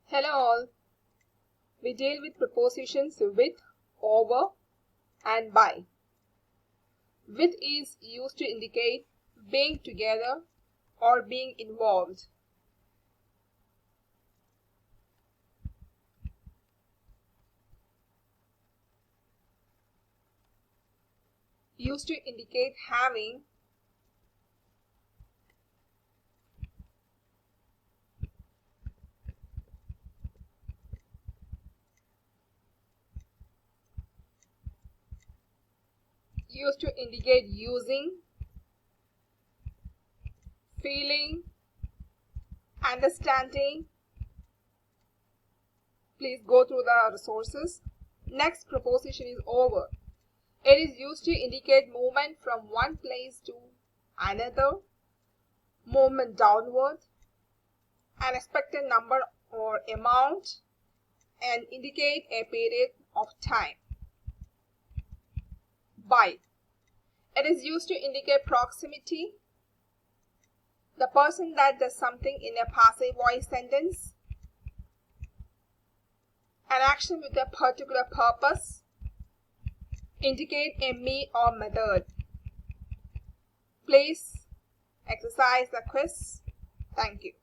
Hello all. We deal with prepositions with, over and by. With is used to indicate being together or being involved. Used to indicate having. Used to indicate using, feeling, understanding. Please go through the resources. Next preposition is over. It is used to indicate movement from one place to another, movement downward, an expected number or amount, and indicate a period of time. By. It is used to indicate proximity, the person that does something in a passive voice sentence, an action with a particular purpose, indicate a mean or method. Please exercise the quiz. Thank you.